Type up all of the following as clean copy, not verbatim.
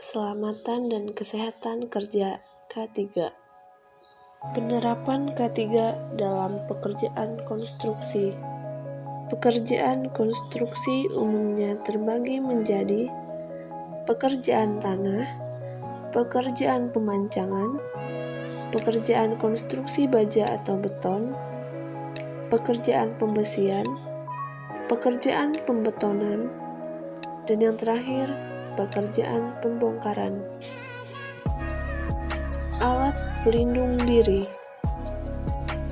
Keselamatan dan Kesehatan Kerja K3. Penerapan K3 dalam pekerjaan konstruksi. Pekerjaan konstruksi umumnya terbagi menjadi pekerjaan tanah, pekerjaan pemancangan, pekerjaan konstruksi baja atau beton, pekerjaan pembesian, pekerjaan pembetonan, dan yang terakhir, pekerjaan pembongkaran. Alat pelindung diri.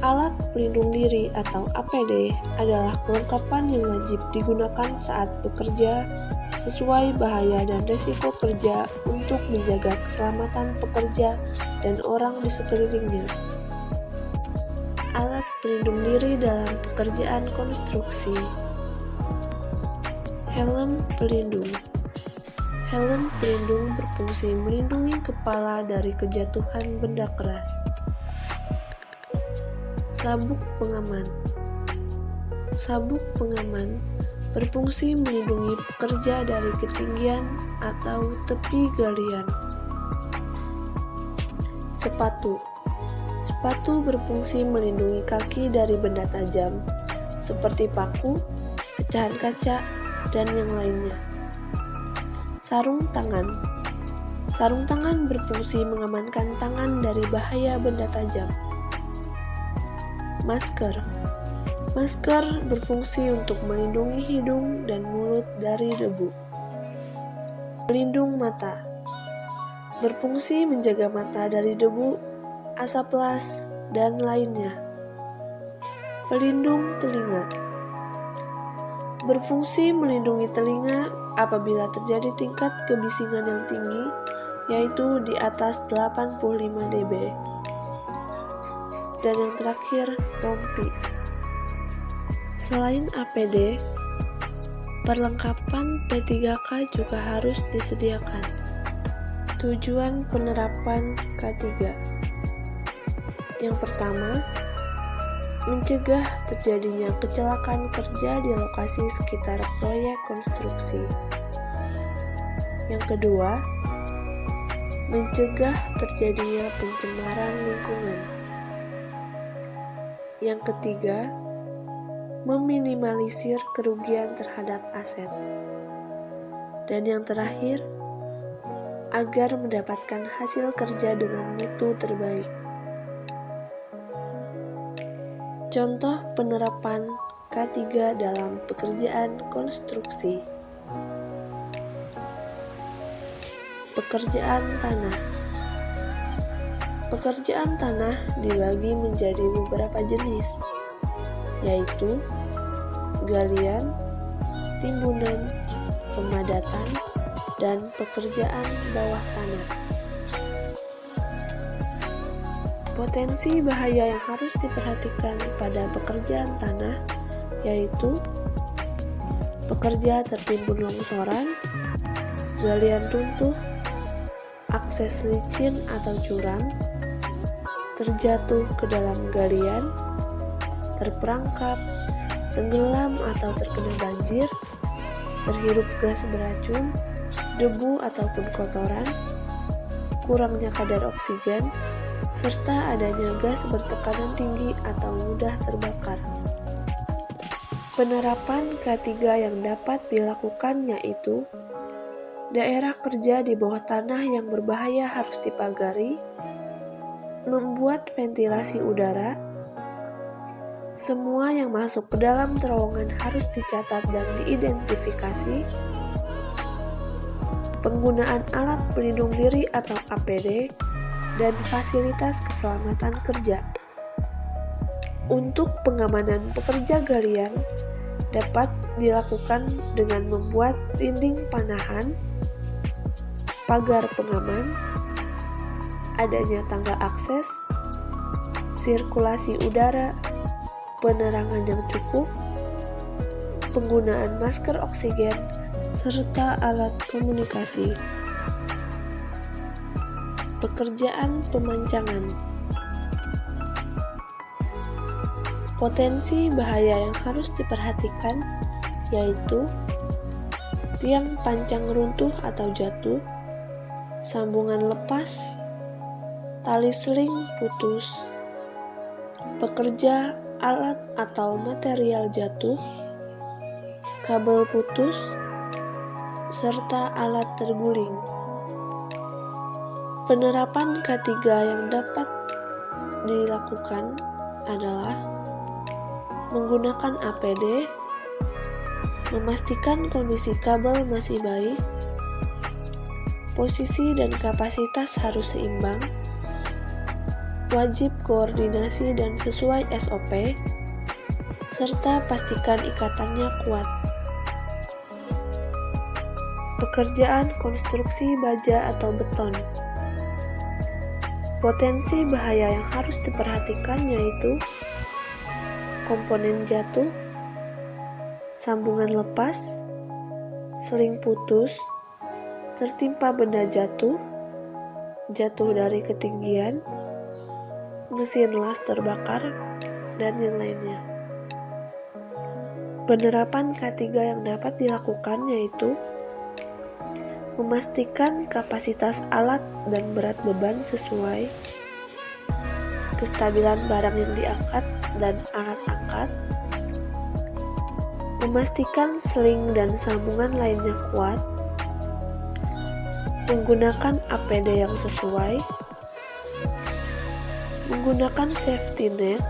Alat pelindung diri atau APD adalah kelengkapan yang wajib digunakan saat bekerja sesuai bahaya dan risiko kerja untuk menjaga keselamatan pekerja dan orang di sekelilingnya. Alat pelindung diri dalam pekerjaan konstruksi. Helm pelindung. Helm pelindung berfungsi melindungi kepala dari kejatuhan benda keras. Sabuk pengaman. Sabuk pengaman berfungsi melindungi pekerja dari ketinggian atau tepi galian. Sepatu. Sepatu berfungsi melindungi kaki dari benda tajam, seperti paku, pecahan kaca, dan yang lainnya. Sarung tangan. Sarung tangan berfungsi mengamankan tangan dari bahaya benda tajam. Masker. Masker berfungsi untuk melindungi hidung dan mulut dari debu. Pelindung mata. Berfungsi menjaga mata dari debu, asap las, dan lainnya. Pelindung telinga. Berfungsi melindungi telinga apabila terjadi tingkat kebisingan yang tinggi, yaitu di atas 85 dB. Dan yang terakhir, rompi. Selain APD, perlengkapan P3K juga harus disediakan. Tujuan penerapan K3. Yang pertama, mencegah terjadinya kecelakaan kerja di lokasi sekitar proyek konstruksi. Yang kedua, mencegah terjadinya pencemaran lingkungan. Yang ketiga, meminimalisir kerugian terhadap aset. Dan yang terakhir, agar mendapatkan hasil kerja dengan mutu terbaik. Contoh penerapan K3 dalam pekerjaan konstruksi. Pekerjaan tanah. Pekerjaan tanah dibagi menjadi beberapa jenis, yaitu galian, timbunan, pemadatan, dan pekerjaan bawah tanah. Potensi bahaya yang harus diperhatikan pada pekerjaan tanah yaitu pekerja tertimbun longsoran, galian runtuh, akses licin atau curam, terjatuh ke dalam galian, terperangkap, tenggelam atau terkena banjir, terhirup gas beracun, debu ataupun kotoran, kurangnya kadar oksigen, serta adanya gas bertekanan tinggi atau mudah terbakar. Penerapan K3 yang dapat dilakukan yaitu daerah kerja di bawah tanah yang berbahaya harus dipagari, membuat ventilasi udara, semua yang masuk ke dalam terowongan harus dicatat dan diidentifikasi, penggunaan alat pelindung diri atau APD, dan fasilitas keselamatan kerja. Untuk pengamanan pekerja galian dapat dilakukan dengan membuat dinding panahan, pagar pengaman, adanya tangga akses, sirkulasi udara, penerangan yang cukup, penggunaan masker oksigen, serta alat komunikasi. Pekerjaan pemancangan. Potensi bahaya yang harus diperhatikan yaitu tiang pancang runtuh atau jatuh, sambungan lepas, tali seling putus, pekerja alat atau material jatuh, kabel putus, serta alat terguling. Penerapan K3 yang dapat dilakukan adalah menggunakan APD, memastikan kondisi kabel masih baik, posisi dan kapasitas harus seimbang, wajib koordinasi dan sesuai SOP, serta pastikan ikatannya kuat. Pekerjaan konstruksi baja atau beton. Potensi bahaya yang harus diperhatikan yaitu komponen jatuh, sambungan lepas, seling putus, tertimpa benda jatuh, jatuh dari ketinggian, mesin las terbakar, dan yang lainnya. Penerapan K3 yang dapat dilakukan yaitu memastikan kapasitas alat dan berat beban sesuai, kestabilan barang yang diangkat dan alat angkat, memastikan seling dan sambungan lainnya kuat, menggunakan APD yang sesuai, menggunakan safety net,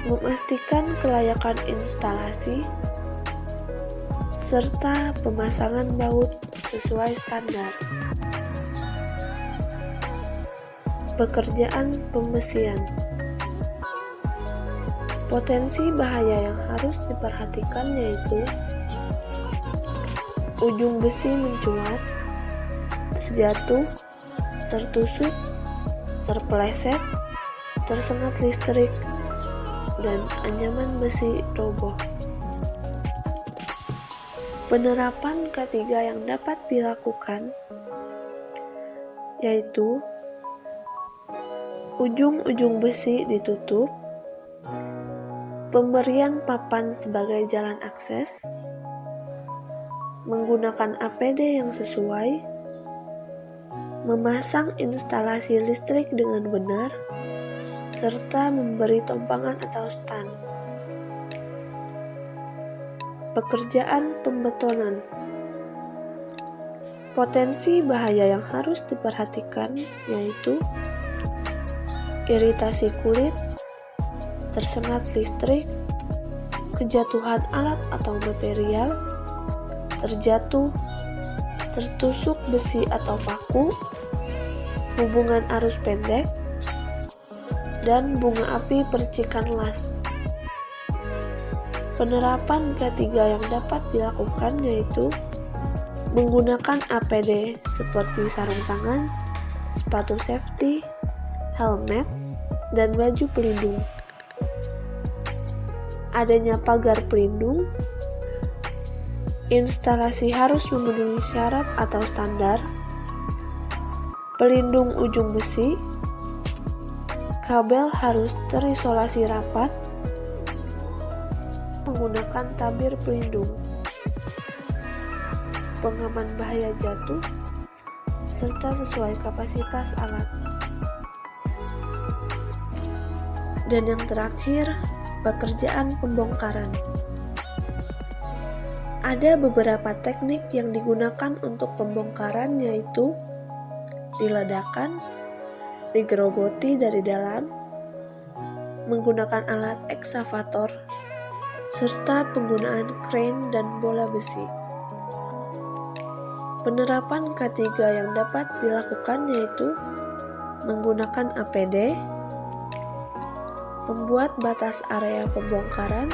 memastikan kelayakan instalasi, serta pemasangan baut sesuai standar. Pekerjaan pembesian. Potensi bahaya yang harus diperhatikan yaitu ujung besi mencuat, terjatuh, tertusuk, terpeleset, tersengat listrik, dan anyaman besi roboh. Penerapan K3 yang dapat dilakukan yaitu ujung-ujung besi ditutup, pemberian papan sebagai jalan akses, menggunakan APD yang sesuai, memasang instalasi listrik dengan benar, serta memberi tompangan atau stand. Pekerjaan pembetonan. Potensi bahaya yang harus diperhatikan yaitu iritasi kulit, tersengat listrik, kejatuhan alat atau material, terjatuh, tertusuk besi atau paku, hubungan arus pendek, dan bunga api percikan las. Penerapan K3 yang dapat dilakukan yaitu menggunakan APD seperti sarung tangan, sepatu safety, helmet, dan baju pelindung. Adanya pagar pelindung, instalasi harus memenuhi syarat atau standar, pelindung ujung besi, kabel harus terisolasi rapat, menggunakan tabir pelindung, pengaman bahaya jatuh, serta sesuai kapasitas alat. Dan yang terakhir, pekerjaan pembongkaran. Ada beberapa teknik yang digunakan untuk pembongkaran yaitu diledakkan, digerogoti dari dalam, menggunakan alat ekskavator, serta penggunaan crane dan bola besi. Penerapan K3 yang dapat dilakukan yaitu menggunakan APD, membuat batas area pembongkaran,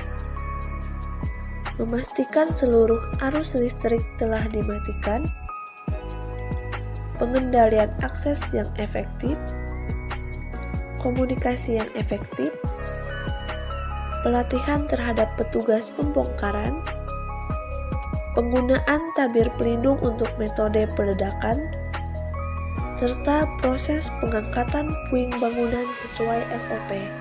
memastikan seluruh arus listrik telah dimatikan, pengendalian akses yang efektif, komunikasi yang efektif, pelatihan terhadap petugas pembongkaran, penggunaan tabir pelindung untuk metode peledakan, serta proses pengangkatan puing bangunan sesuai SOP.